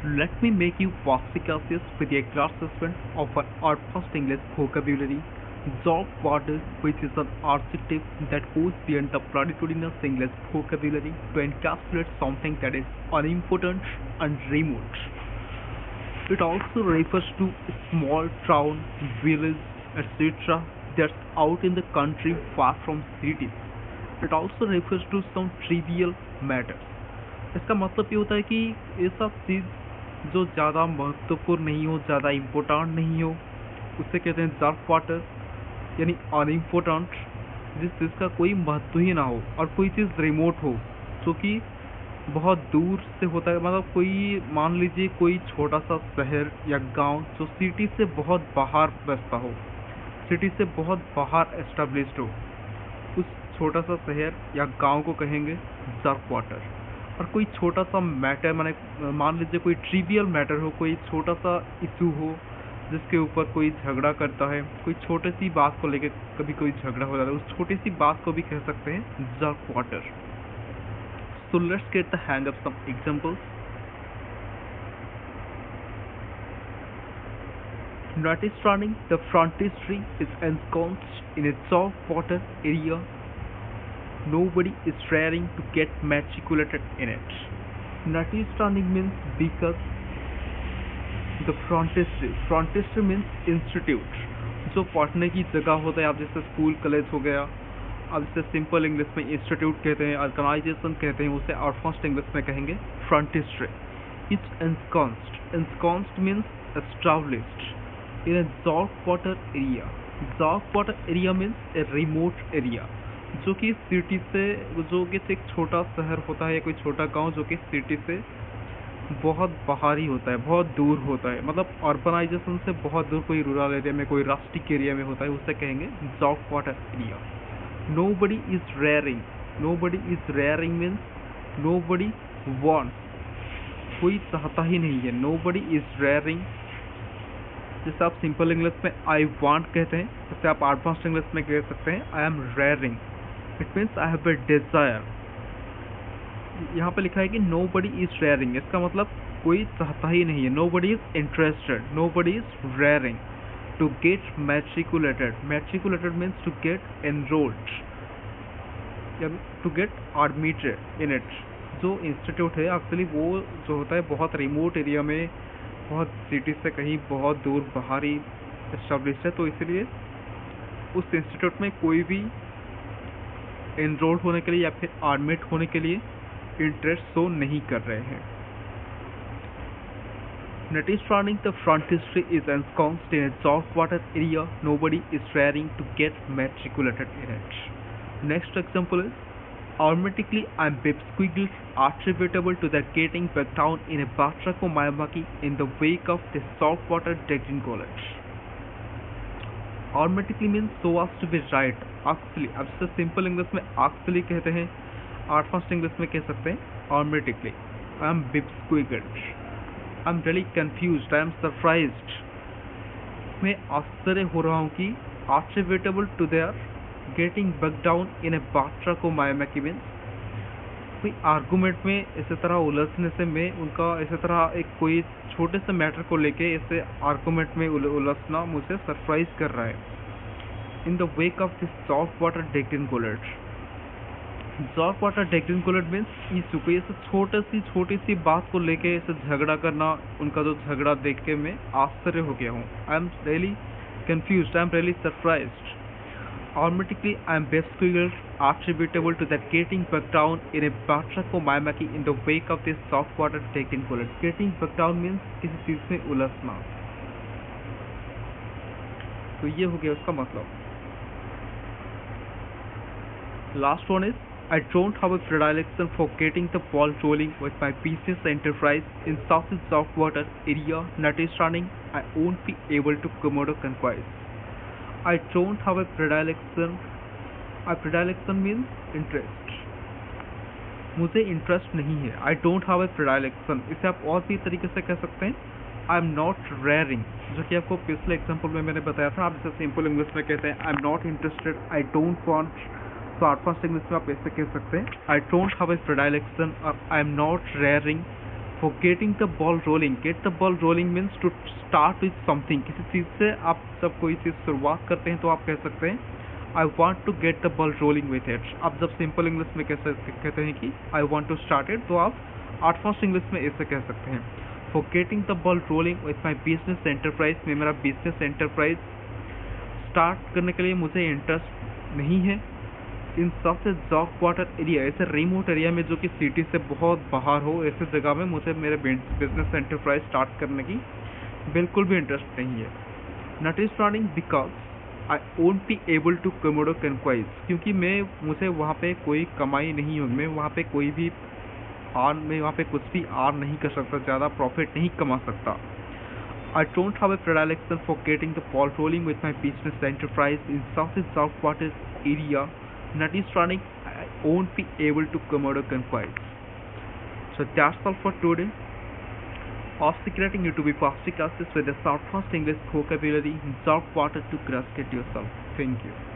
Let me make you Foxicasius with a class assessment of our first English vocabulary. Job water, which is an adjective that goes beyond the platitudinous English vocabulary to encapsulate something that is unimportant and remote. It also refers to small town, village, etc. that's out in the country far from cities. It also refers to some trivial matters. इसका मतलब ये होता है कि ऐसा चीज़ जो ज़्यादा महत्वपूर्ण नहीं हो, ज़्यादा इम्पोर्टेंट नहीं हो, उसे कहते हैं जर्क वाटर, यानी अनइम्पोर्टेंट, जिस चीज़ का कोई महत्व ही ना हो और कोई चीज़ रिमोट हो जो कि बहुत दूर से होता है। मतलब कोई मान लीजिए कोई छोटा सा शहर या गांव जो सिटी से बहुत बाहर बसता हो, सिटी से बहुत बाहर एस्टेब्लिश्ड हो, उस छोटा सा शहर या गांव को कहेंगे जर्क वाटर। और कोई छोटा सा मैटर, माने मान लीजिए कोई ट्रिवियल मैटर हो, कोई छोटा सा इशू हो जिसके ऊपर कोई झगड़ा करता है, कोई छोटी सी बात को लेकर कभी कोई झगड़ा हो जाता है, उस छोटी सी बात को भी कह सकते हैं jerk water. So let's get the hang of some examples. Notwithstanding, the frontispiece is ensconced in a soft water area. Nobody is raring to get matriculated in it. Notwithstanding means because. The frontispiece means institute, जो पढ़ने की जगह होता है। आप जैसे school college हो गया, अब जैसे सिंपल इंग्लिश में इंस्टीट्यूट कहते हैं, ऑर्गेनाइजेशन कहते हैं, उसे और फर्स्ट इंग्लिश में कहेंगे फ्रंटिस्ट्री। It's ensconced means established in a dark water area. Dark water area means a remote area, जो कि सिटी से, जो कि एक छोटा शहर होता है या कोई छोटा गांव जो कि सिटी से बहुत बाहरी होता है, बहुत दूर होता है, मतलब अर्बनाइजेशन से बहुत दूर, कोई रूरल एरिया में, कोई रस्टिक एरिया में होता है, उसे कहेंगे dark water area. Nobody is raring. Nobody is raring means nobody wants. कोई चाहता ही नहीं है. Nobody is raring. जैसे आप सिंपल इंग्लिश में I want कहते हैं, जैसे आप एडवांस्ड इंग्लिश में कह सकते हैं I am raring. It means I have a desire. यहाँ पे लिखा है कि nobody is raring. इसका मतलब कोई चाहता ही नहीं है. Nobody is interested. Nobody is raring. To get matriculated. Matriculated means to get enrolled. To get admitted in it. जो इंस्टीट्यूट है एक्चुअली वो जो होता है बहुत रिमोट एरिया में, बहुत सिटी से कहीं बहुत दूर बाहरी एस्टेब्लिश है, तो इसलिए उस इंस्टीट्यूट में कोई भी एनरोल्ड होने के लिए या फिर एडमिट होने के लिए इंटरेस्ट शो नहीं कर रहे हैं. Notwithstanding, the frontispiece is ensconced in a dark water area. Nobody is raring to get matriculated in it. Next example is automatically and Bipsqueagles attributable to their getting back down in a Batrako Mayamaki in the wake of the saltwater Deccan College. Automatically means so as to be right. Actually, अब से simple English में actually कहते हैं, advanced English में कह सकते हैं automatically. I am Bipsqueagles. I am really confused. I am surprised. मैं आश्चर्य हो रहा हूँ कि attributable to their getting back down in a Batrako Mayamaki means कोई आर्गूमेंट में इसी तरह उलझने से मैं उनका इसी तरह एक कोई छोटे से मैटर को लेके ऐसे आर्गूमेंट में उलझना मुझे सरप्राइज कर रहा है. In the wake of this soft water Deccan college. Soft water Deccan college means issue को, ऐसे छोटी सी बात को लेके ऐसे झगड़ा करना, उनका जो झगड़ा देख के मैं आश्चर्य हो गया हूँ. I am really confused. I am really surprised. Automatically, I am Bipsqueagles attributable to that getting back down in a Batrako Mayamaki in the wake of this saltwater Deccan College. Getting back down means किसी चीज़ में उलझना. तो ये हो गया उसका मतलब. Last one is I don't have a predilection for getting the ball rolling with my business enterprise in such a saltwater area. Notwithstanding, I won't be able to commode a conquest. I don't have a predilection. A predilection means interest. मुझे interest नहीं है. I don't have a predilection. इसे आप और भी तरीके से कह सकते हैं. I am not raring, जो कि आपको पिछले एग्जाम्पल में मैंने बताया था. आप जैसे सिंपल इंग्लिश में कहते हैं I am not interested. I don't want. तो एडवांस इंग्लिश में आप ऐसे कह सकते हैं I don't have a predilection or I am not raring For getting the ball rolling, get the ball rolling means to start with something. किसी चीज़ से आप जब कोई चीज़ शुरुआत करते हैं तो आप कह सकते हैं I want to get the ball rolling with it. आप जब सिंपल इंग्लिश में कहते हैं कि I want to start it, तो आप एडवांस इंग्लिश में ऐसे कह सकते हैं For getting the ball rolling with my business enterprise, में मेरा बिजनेस एंटरप्राइज स्टार्ट करने के लिए मुझे इंटरेस्ट नहीं है इन सबसे जॉब वाटर एरिया, ऐसे रिमोट एरिया में जो कि सिटी से बहुत बाहर हो, ऐसे जगह में मुझे मेरे बिजनेस एंटरप्राइज स्टार्ट करने की बिल्कुल भी इंटरेस्ट नहीं है. Not starting because I won't be able to कमोडो कन्क्वाइज, क्योंकि मुझे वहाँ पे कोई कमाई नहीं होगी, मैं वहाँ पे कोई भी मैं वहाँ पे कुछ भी आर्न नहीं कर सकता, ज़्यादा प्रॉफिट नहीं कमा सकता. I don't have a predilection for getting the ball rolling with my business enterprise in Southeast Southwater area. Notwithstanding, I won't be able to commode a conquest. So that's all for today. Secreting you to be fast classes with a Southwest English vocabulary in Southwater to crush it yourself. Thank you.